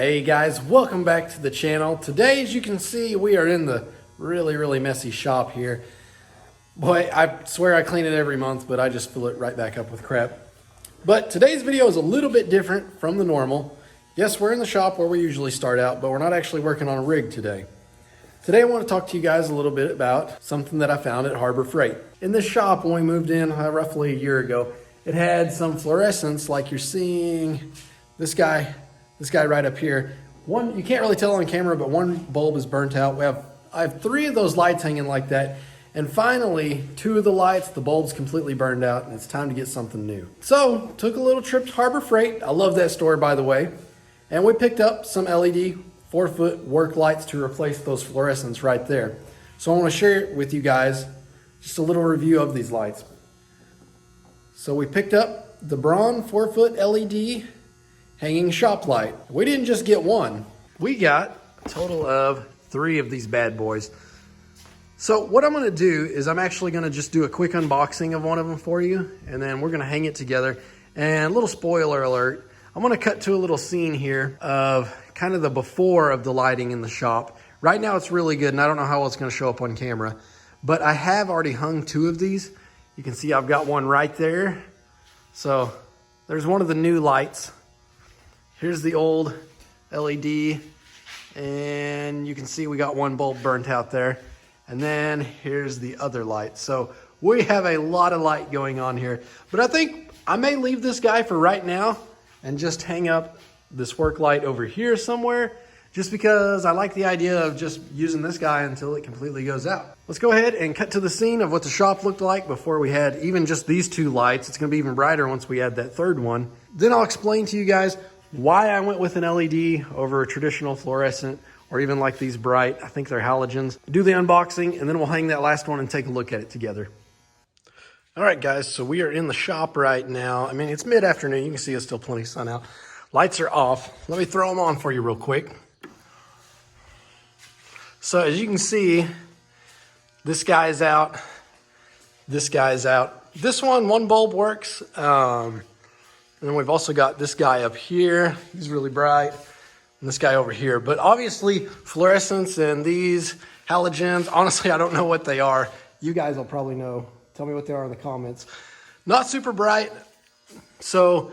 Hey guys, welcome back to the channel. Today, as you can see, we are in the really messy shop here. Boy, I swear I clean it every month, but I just fill it right back up with crap. But today's video is a little bit different from the normal. Yes, we're in the shop where we usually start out, but we're not actually working on a rig today. Today I want to talk to you guys a little bit about something that I found at Harbor Freight. In this shop, when we moved in roughly a year ago, it had some fluorescents like you're seeing this guy right up here. One, you can't really tell on camera, but one bulb is burnt out. I have 3 of those lights hanging like that. And finally, 2 of the lights, the bulb's completely burned out and it's time to get something new. So, took a little trip to Harbor Freight. I love that store, by the way. And we picked up some LED 4-foot work lights to replace those fluorescents right there. So I want to share it with you guys, just a little review of these lights. So we picked up the Braun 4-foot LED hanging shop light. We didn't just get one. We got a total of 3 of these bad boys. So what I'm gonna do is I'm actually gonna just do a quick unboxing of one of them for you, and then we're gonna hang it together. And a little spoiler alert, I'm gonna cut to a little scene here of kind of the before of the lighting in the shop. Right now it's really good, and I don't know how it's gonna show up on camera, but I have already hung 2 of these. You can see I've got one right there. So there's one of the new lights. Here's the old LED, and you can see we got one bulb burnt out there. And then here's the other light. So we have a lot of light going on here. But I think I may leave this guy for right now and just hang up this work light over here somewhere, just because I like the idea of just using this guy until it completely goes out. Let's go ahead and cut to the scene of what the shop looked like before we had even just these 2 lights. It's gonna be even brighter once we add that 3rd one. Then I'll explain to you guys why I went with an LED over a traditional fluorescent, or even like these bright, I think they're halogens. Do the unboxing, and then we'll hang that last one and take a look at it together. All right, guys, so we are in the shop right now. I mean, it's mid-afternoon. You can see it's still plenty of sun out. Lights are off. Let me throw them on for you real quick. So as you can see, this guy's out. This guy's out. This one bulb works. And then we've also got this guy up here. He's really bright. And this guy over here. But obviously, fluorescents and these halogens, honestly, I don't know what they are. You guys will probably know. Tell me what they are in the comments. Not super bright. So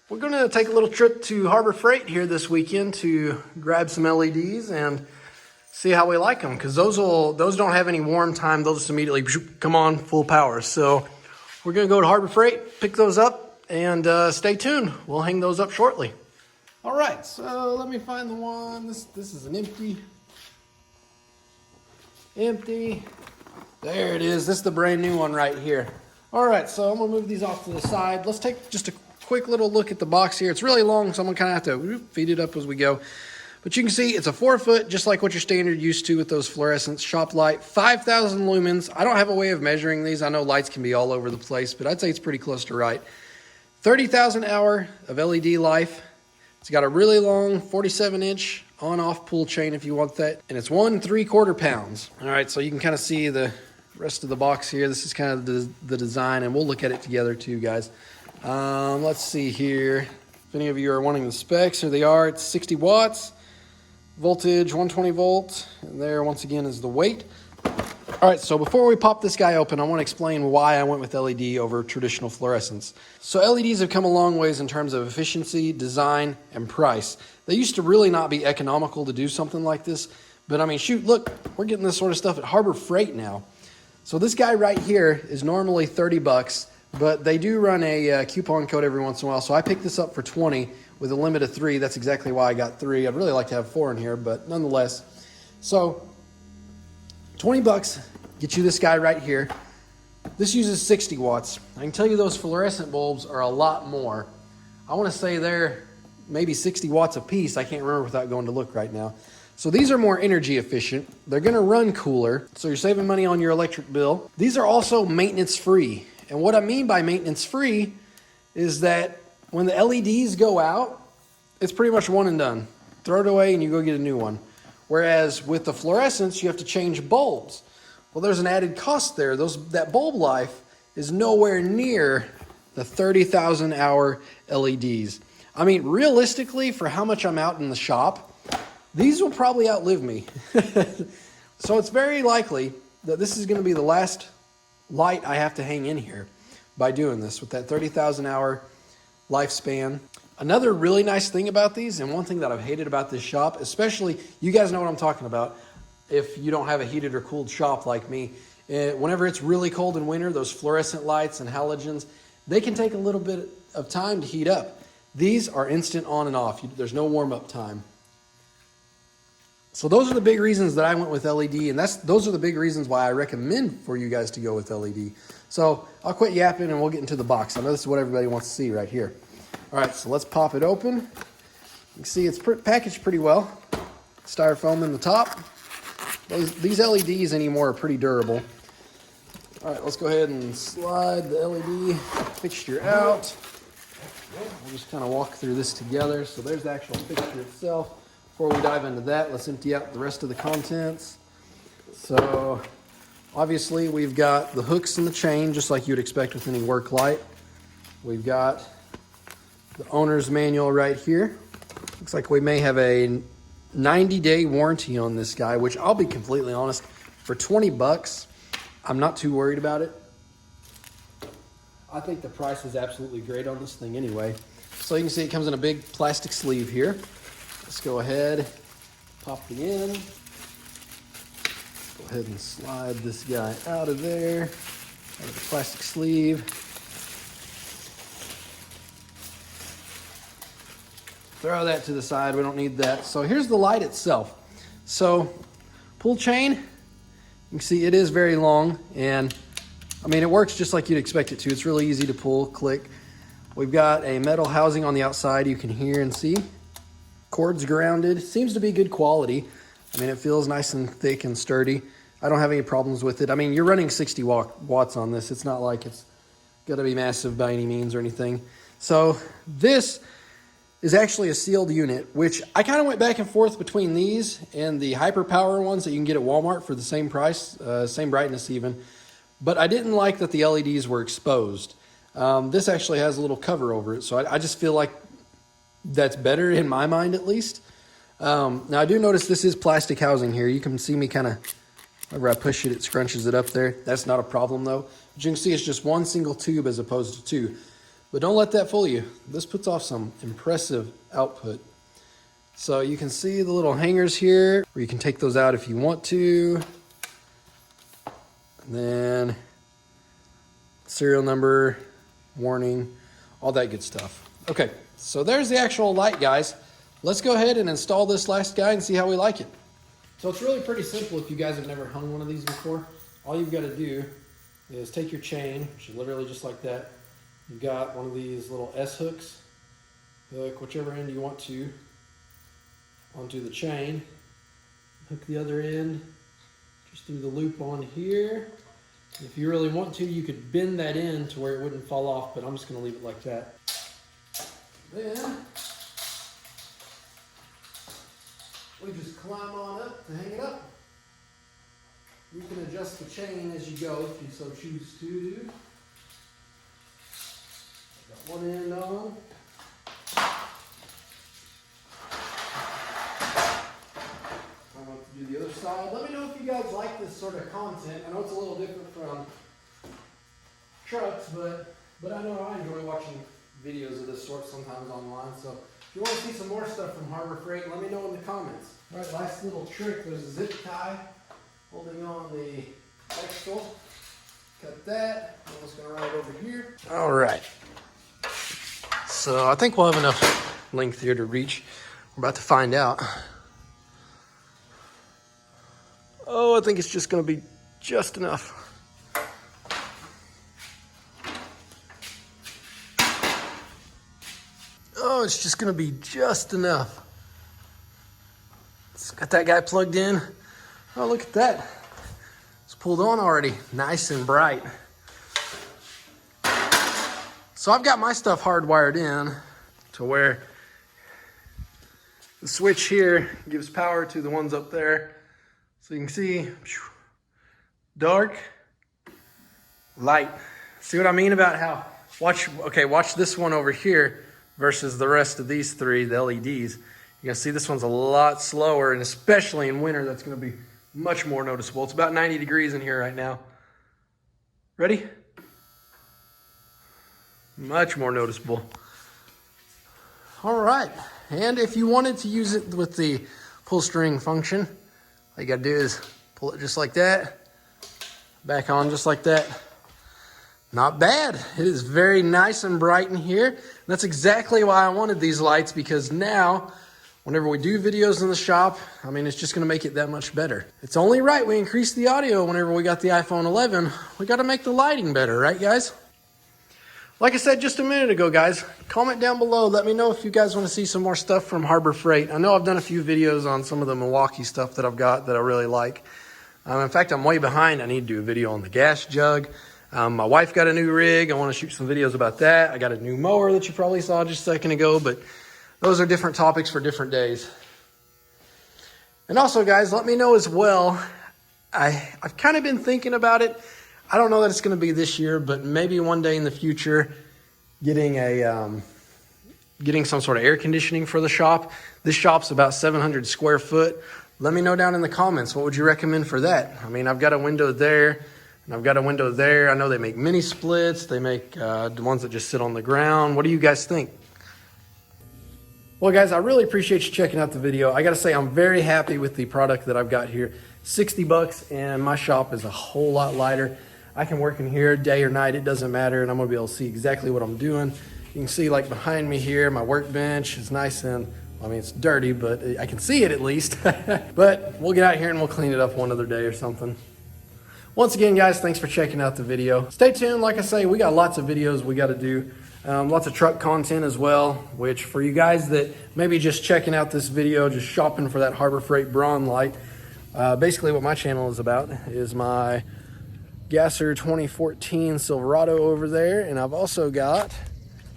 we're going to take a little trip to Harbor Freight here this weekend to grab some LEDs and see how we like them. Because those don't have any warm time. They'll just immediately come on full power. So we're going to go to Harbor Freight, pick those up. And stay tuned. We'll hang those up shortly. All right, so let me find the one. This is an empty. There it is. This is the brand new one right here. All right, so I'm gonna move these off to the side. Let's take just a quick little look at the box here. It's really long, so I'm gonna kind of have to feed it up as we go. But you can see it's a 4-foot, just like what you're standard used to with those fluorescents. Shop light, 5,000 lumens. I don't have a way of measuring these. I know lights can be all over the place, but I'd say it's pretty close to right. 30,000 hour of LED life. It's got a really long 47-inch on-off pull chain if you want that. And it's 1 3/4 pounds. All right, so you can kind of see the rest of the box here. This is kind of the design, and we'll look at it together too, guys. Let's see here. If any of you are wanting the specs, here they are. It's 60 watts, voltage 120 volts, and there once again is the weight. All right, so before we pop this guy open, I want to explain why I went with LED over traditional fluorescents. So LEDs have come a long ways in terms of efficiency, design, and price. They used to really not be economical to do something like this, but I mean, shoot, look, we're getting this sort of stuff at Harbor Freight now. So this guy right here is normally 30 bucks, but they do run a coupon code every once in a while, so I picked this up for 20 with a limit of 3. That's exactly why I got 3. I'd really like to have 4 in here, but nonetheless. So 20 bucks, get you this guy right here. This uses 60 watts. I can tell you those fluorescent bulbs are a lot more. I want to say they're maybe 60 watts a piece. I can't remember without going to look right now. So these are more energy efficient. They're going to run cooler, so you're saving money on your electric bill. These are also maintenance free. And what I mean by maintenance free is that when the LEDs go out, it's pretty much one and done. Throw it away and you go get a new one. Whereas with the fluorescents, you have to change bulbs. Well, there's an added cost there. That bulb life is nowhere near the 30,000 hour LEDs. I mean, realistically, for how much I'm out in the shop, these will probably outlive me. So it's very likely that this is going to be the last light I have to hang in here by doing this with that 30,000 hour lifespan. Another really nice thing about these, and one thing that I've hated about this shop, especially, you guys know what I'm talking about, if you don't have a heated or cooled shop like me, whenever it's really cold in winter, those fluorescent lights and halogens, they can take a little bit of time to heat up. These are instant on and off. There's no warm-up time. So those are the big reasons that I went with LED, and those are the big reasons why I recommend for you guys to go with LED. So I'll quit yapping and we'll get into the box. I know this is what everybody wants to see right here. All right, so let's pop it open. You can see it's packaged pretty well. Styrofoam in the top. These LEDs anymore are pretty durable. All right, let's go ahead and slide the LED fixture out. We'll just kind of walk through this together. So there's the actual fixture itself. Before we dive into that, let's empty out the rest of the contents. So obviously we've got the hooks and the chain, just like you'd expect with any work light. We've got the owner's manual right here. Looks like we may have a 90-day warranty on this guy, which I'll be completely honest, for 20 bucks, I'm not too worried about it. I think the price is absolutely great on this thing anyway. So you can see it comes in a big plastic sleeve here. Let's go ahead, pop the end. Go ahead and slide this guy out of there, out of the plastic sleeve. Throw that to the side, we don't need that. So here's the light itself. So pull chain, you can see it is very long, and I mean, it works just like you'd expect it to. It's really easy to pull, click. We've got a metal housing on the outside you can hear and see. Cord's grounded, seems to be good quality. I mean, it feels nice and thick and sturdy. I don't have any problems with it. I mean, you're running 60 watts on this. It's not like it's gonna be massive by any means or anything. So this is actually a sealed unit, which I kind of went back and forth between these and the hyper power ones that you can get at Walmart for the same price, same brightness even. But I didn't like that the LEDs were exposed. This actually has a little cover over it, so I just feel like that's better in my mind at least. Now I do notice this is plastic housing here. You can see me kind of, whenever I push it, it scrunches it up there. That's not a problem though. But you can see it's just one single tube as opposed to two. But don't let that fool you. This puts off some impressive output. So you can see the little hangers here, where you can take those out if you want to. And then serial number, warning, all that good stuff. Okay, so there's the actual light, guys. Let's go ahead and install this last guy and see how we like it. So it's really pretty simple if you guys have never hung one of these before. All you've got to do is take your chain, which is literally just like that. You've got one of these little S hooks. Hook whichever end you want to onto the chain. Hook the other end just through the loop on here. If you really want to, you could bend that in to where it wouldn't fall off, but I'm just going to leave it like that. Then we just climb on up to hang it up. You can adjust the chain as you go if you so choose to do. Got one end on. I'm going to do the other side. Let me know if you guys like this sort of content. I know it's a little different from trucks, but I know I enjoy watching videos of this sort sometimes online. So if you want to see some more stuff from Harbor Freight, let me know in the comments. All right, last little trick. There's a zip tie holding on the axle. Cut that. I'm just going to run it over here. All right. So I think we'll have enough length here to reach. We're about to find out. Oh, I think it's just going to be just enough. Oh, it's just going to be just enough. It's got that guy plugged in. Oh, look at that. It's pulled on already. Nice and bright. So I've got my stuff hardwired in to where the switch here gives power to the ones up there. So you can see dark, light. See what I mean about how, watch this one over here versus the rest of these three, the LEDs. You can see this one's a lot slower, and especially in winter, that's going to be much more noticeable. It's about 90 degrees in here right now. Ready? Much more noticeable. All right, and if you wanted to use it with the pull string function, all you gotta do is pull it just like that, back on just like that. Not bad. It is very nice and bright in here. And that's exactly why I wanted these lights, because now whenever we do videos in the shop, I mean, it's just gonna make it that much better. It's only right we increase the audio whenever we got the iPhone 11. We gotta make the lighting better, right guys? Like I said just a minute ago, guys, comment down below. Let me know if you guys want to see some more stuff from Harbor Freight. I know I've done a few videos on some of the Milwaukee stuff that I've got that I really like. In fact, I'm way behind. I need to do a video on the gas jug. My wife got a new rig. I want to shoot some videos about that. I got a new mower that you probably saw just a second ago, but those are different topics for different days. And also, guys, let me know as well. I've kind of been thinking about it. I don't know that it's going to be this year, but maybe one day in the future, getting some sort of air conditioning for the shop. This shop's about 700 square foot. Let me know down in the comments, what would you recommend for that? I mean, I've got a window there, and I've got a window there. I know they make mini splits. They make the ones that just sit on the ground. What do you guys think? Well, guys, I really appreciate you checking out the video. I got to say, I'm very happy with the product that I've got here. 60 bucks, and my shop is a whole lot lighter. I can work in here day or night, it doesn't matter, and I'm gonna be able to see exactly what I'm doing. You can see like behind me here, my workbench is nice and, I mean, it's dirty, but I can see it at least. But we'll get out here and we'll clean it up one other day or something. Once again, guys, thanks for checking out the video. Stay tuned, like I say, we got lots of videos we gotta do. Lots of truck content as well, which for you guys that maybe just checking out this video, just shopping for that Harbor Freight Braun light, basically what my channel is about is my Gasser 2014 Silverado over there, and I've also got,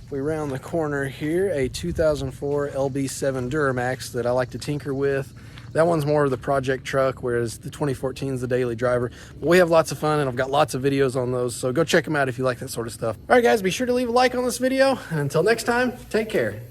if we round the corner here, a 2004 LB7 Duramax that I like to tinker with. That one's more of the project truck, whereas the 2014 is the daily driver. But we have lots of fun, and I've got lots of videos on those, so go check them out if you like that sort of stuff. All right, guys, be sure to leave a like on this video, and until next time, take care.